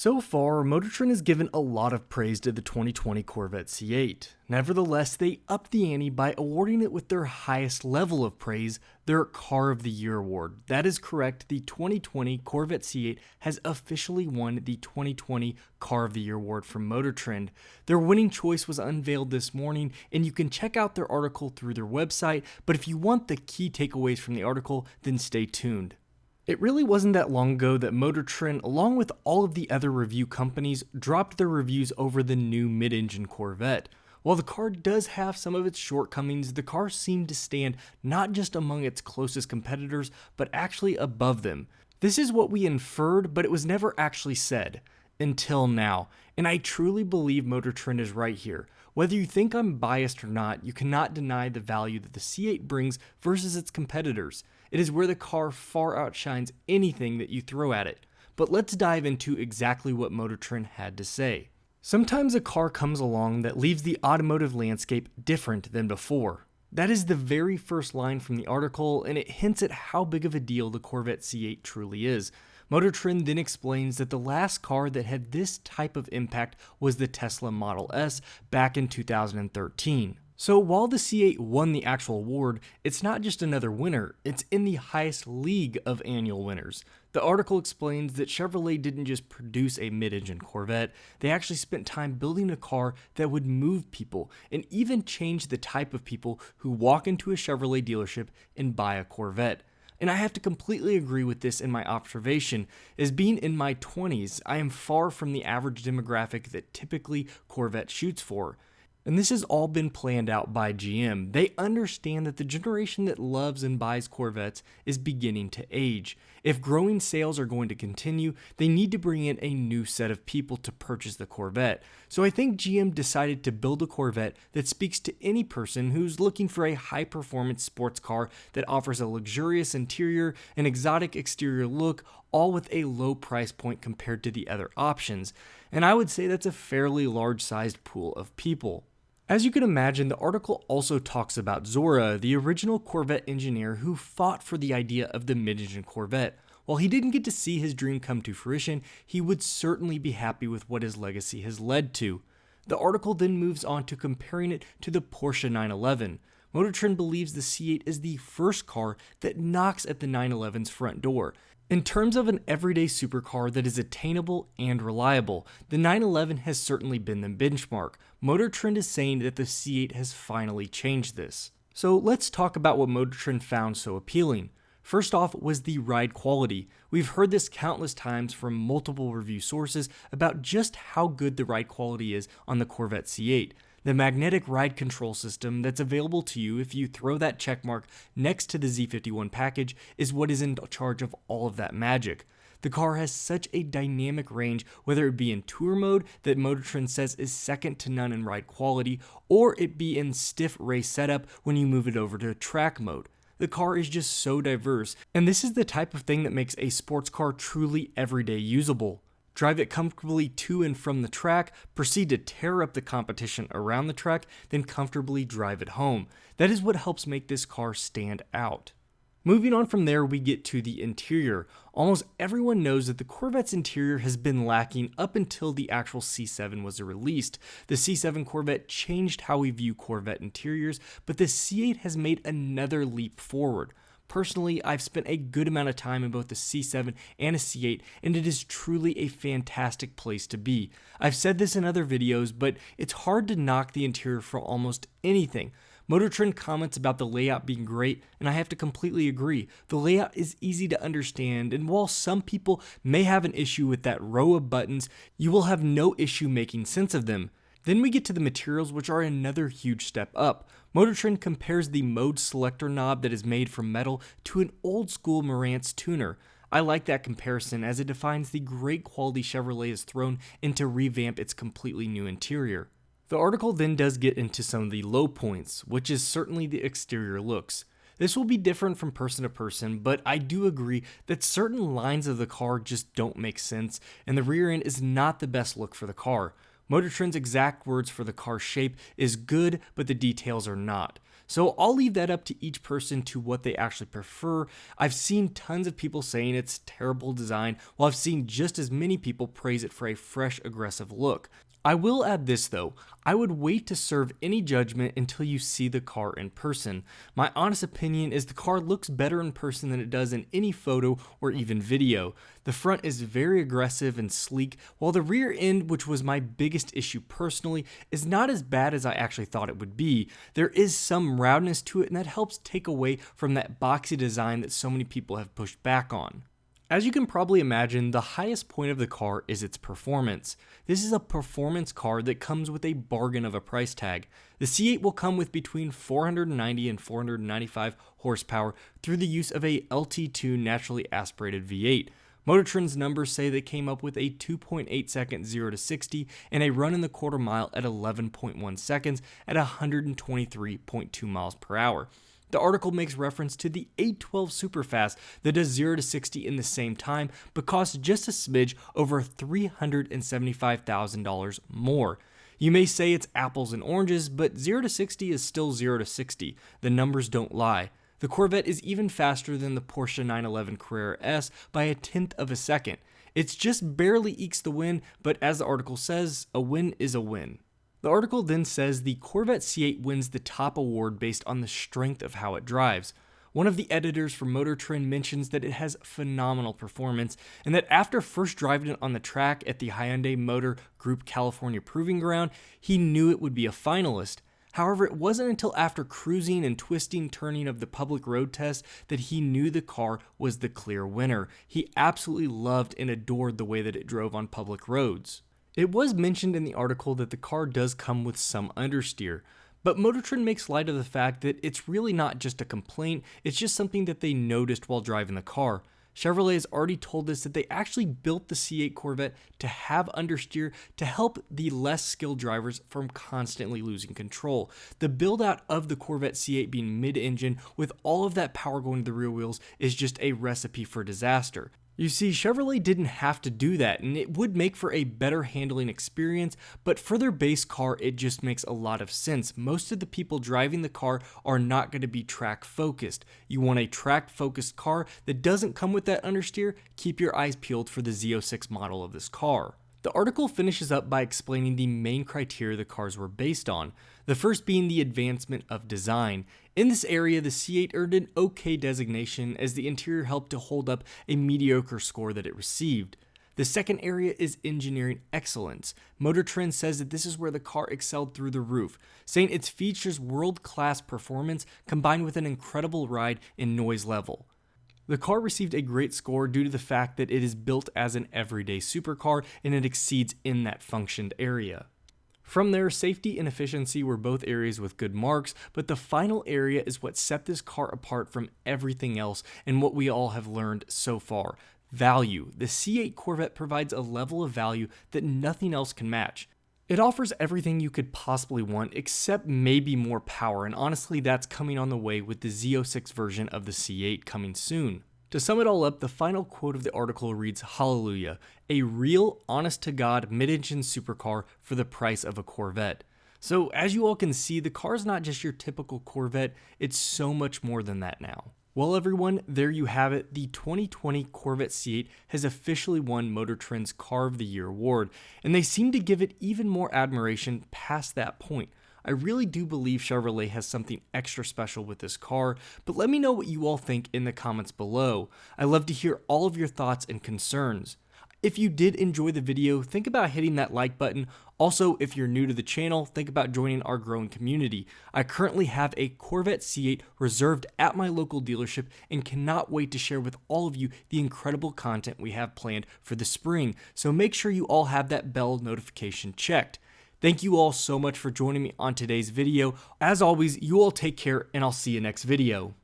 So far, Motor Trend has given a lot of praise to the 2020 Corvette C8. Nevertheless, they upped the ante by awarding it with their highest level of praise, their Car of the Year award. That is correct, the 2020 Corvette C8 has officially won the 2020 Car of the Year award from Motor Trend. Their winning choice was unveiled this morning, and you can check out their article through their website, but if you want the key takeaways from the article, then stay tuned. It really wasn't that long ago that Motor Trend, along with all of the other review companies, dropped their reviews over the new mid-engine Corvette. While the car does have some of its shortcomings, the car seemed to stand not just among its closest competitors, but actually above them. This is what we inferred, but it was never actually said. Until now. And I truly believe Motor Trend is right here. Whether you think I'm biased or not, you cannot deny the value that the C8 brings versus its competitors. It is where the car far outshines anything that you throw at it. But let's dive into exactly what Motor Trend had to say. Sometimes a car comes along that leaves the automotive landscape different than before. That is the very first line from the article, and it hints at how big of a deal the Corvette C8 truly is. Motor Trend then explains that the last car that had this type of impact was the Tesla Model S back in 2013. So while the C8 won the actual award, it's not just another winner, it's in the highest league of annual winners. The article explains that Chevrolet didn't just produce a mid-engine Corvette, they actually spent time building a car that would move people and even change the type of people who walk into a Chevrolet dealership and buy a Corvette. And I have to completely agree with this in my observation, as being in my 20s, I am far from the average demographic that typically Corvette shoots for. And this has all been planned out by GM. They understand that the generation that loves and buys Corvettes is beginning to age. If growing sales are going to continue, they need to bring in a new set of people to purchase the Corvette. So I think GM decided to build a Corvette that speaks to any person who's looking for a high-performance sports car that offers a luxurious interior, an exotic exterior look, all with a low price point compared to the other options. And I would say that's a fairly large-sized pool of people. As you can imagine, the article also talks about Zora, the original Corvette engineer who fought for the idea of the mid-engine Corvette. While he didn't get to see his dream come to fruition, he would certainly be happy with what his legacy has led to. The article then moves on to comparing it to the Porsche 911. Motor Trend believes the C8 is the first car that knocks at the 911's front door. In terms of an everyday supercar that is attainable and reliable, the 911 has certainly been the benchmark. Motor Trend is saying that the C8 has finally changed this. So let's talk about what Motor Trend found so appealing. First off was the ride quality. We've heard this countless times from multiple review sources about just how good the ride quality is on the Corvette C8. The magnetic ride control system that's available to you if you throw that checkmark next to the Z51 package is what is in charge of all of that magic. The car has such a dynamic range, whether it be in tour mode that Motor Trend says is second to none in ride quality, or it be in stiff race setup when you move it over to track mode. The car is just so diverse, and this is the type of thing that makes a sports car truly everyday usable. Drive it comfortably to and from the track, proceed to tear up the competition around the track, then comfortably drive it home. That is what helps make this car stand out. Moving on from there, we get to the interior. Almost everyone knows that the Corvette's interior has been lacking up until the actual C7 was released. The C7 Corvette changed how we view Corvette interiors, but the C8 has made another leap forward. Personally, I've spent a good amount of time in both the C7 and a C8, and it is truly a fantastic place to be. I've said this in other videos, but it's hard to knock the interior for almost anything. Motor Trend comments about the layout being great, and I have to completely agree. The layout is easy to understand, and while some people may have an issue with that row of buttons, you will have no issue making sense of them. Then we get to the materials, which are another huge step up. Motor Trend compares the mode selector knob that is made from metal to an old school Marantz tuner. I like that comparison as it defines the great quality Chevrolet has thrown in to revamp its completely new interior. The article then does get into some of the low points, which is certainly the exterior looks. This will be different from person to person, but I do agree that certain lines of the car just don't make sense, and the rear end is not the best look for the car. Motor Trend's exact words for the car's shape is good, but the details are not. So I'll leave that up to each person to what they actually prefer. I've seen tons of people saying it's terrible design, while I've seen just as many people praise it for a fresh, aggressive look. I will add this though, I would wait to serve any judgment until you see the car in person. My honest opinion is the car looks better in person than it does in any photo or even video. The front is very aggressive and sleek, while the rear end, which was my biggest issue personally, is not as bad as I actually thought it would be. There is some roundness to it, and that helps take away from that boxy design that so many people have pushed back on. As you can probably imagine, the highest point of the car is its performance. This is a performance car that comes with a bargain of a price tag. The C8 will come with between 490 and 495 horsepower through the use of a LT2 naturally aspirated V8. Motor Trend's numbers say they came up with a 2.8 second 0 to 60 and a run in the quarter mile at 11.1 seconds at 123.2 miles per hour. The article makes reference to the 812 Superfast that does 0 to 60 in the same time, but costs just a smidge over $375,000 more. You may say it's apples and oranges, but 0 to 60 is still 0 to 60. The numbers don't lie. The Corvette is even faster than the Porsche 911 Carrera S by a tenth of a second. It's just barely ekes the win, but as the article says, a win is a win. The article then says the Corvette C8 wins the top award based on the strength of how it drives. One of the editors from Motor Trend mentions that it has phenomenal performance and that after first driving it on the track at the Hyundai Motor Group California Proving Ground, he knew it would be a finalist. However, it wasn't until after cruising and twisting turning of the public road test that he knew the car was the clear winner. He absolutely loved and adored the way that it drove on public roads. It was mentioned in the article that the car does come with some understeer, but Motor Trend makes light of the fact that it's really not just a complaint, it's just something that they noticed while driving the car. Chevrolet has already told us that they actually built the C8 Corvette to have understeer to help the less skilled drivers from constantly losing control. The build out of the Corvette C8 being mid-engine with all of that power going to the rear wheels is just a recipe for disaster. You see, Chevrolet didn't have to do that, and it would make for a better handling experience, but for their base car, it just makes a lot of sense. Most of the people driving the car are not going to be track focused. You want a track focused car that doesn't come with that understeer? Keep your eyes peeled for the Z06 model of this car. The article finishes up by explaining the main criteria the cars were based on, the first being the advancement of design. In this area, the C8 earned an OK designation as the interior helped to hold up a mediocre score that it received. The second area is engineering excellence. Motor Trend says that this is where the car excelled through the roof, saying it features world-class performance combined with an incredible ride and noise level. The car received a great score due to the fact that it is built as an everyday supercar and it exceeds in that functioned area. From there, safety and efficiency were both areas with good marks, but the final area is what set this car apart from everything else and what we all have learned so far. Value. The C8 Corvette provides a level of value that nothing else can match. It offers everything you could possibly want except maybe more power, and honestly that's coming on the way with the Z06 version of the C8 coming soon. To sum it all up, the final quote of the article reads, "Hallelujah, a real, honest-to-God mid-engine supercar for the price of a Corvette." So as you all can see, the car is not just your typical Corvette, it's so much more than that now. Well everyone, there you have it. The 2020 Corvette C8 has officially won Motor Trend's Car of the Year award, and they seem to give it even more admiration past that point. I really do believe Chevrolet has something extra special with this car, but let me know what you all think in the comments below. I love to hear all of your thoughts and concerns. If you did enjoy the video, think about hitting that like button. Also, if you're new to the channel, think about joining our growing community. I currently have a Corvette C8 reserved at my local dealership and cannot wait to share with all of you the incredible content we have planned for the spring. So make sure you all have that bell notification checked. Thank you all so much for joining me on today's video. As always, you all take care and I'll see you next video.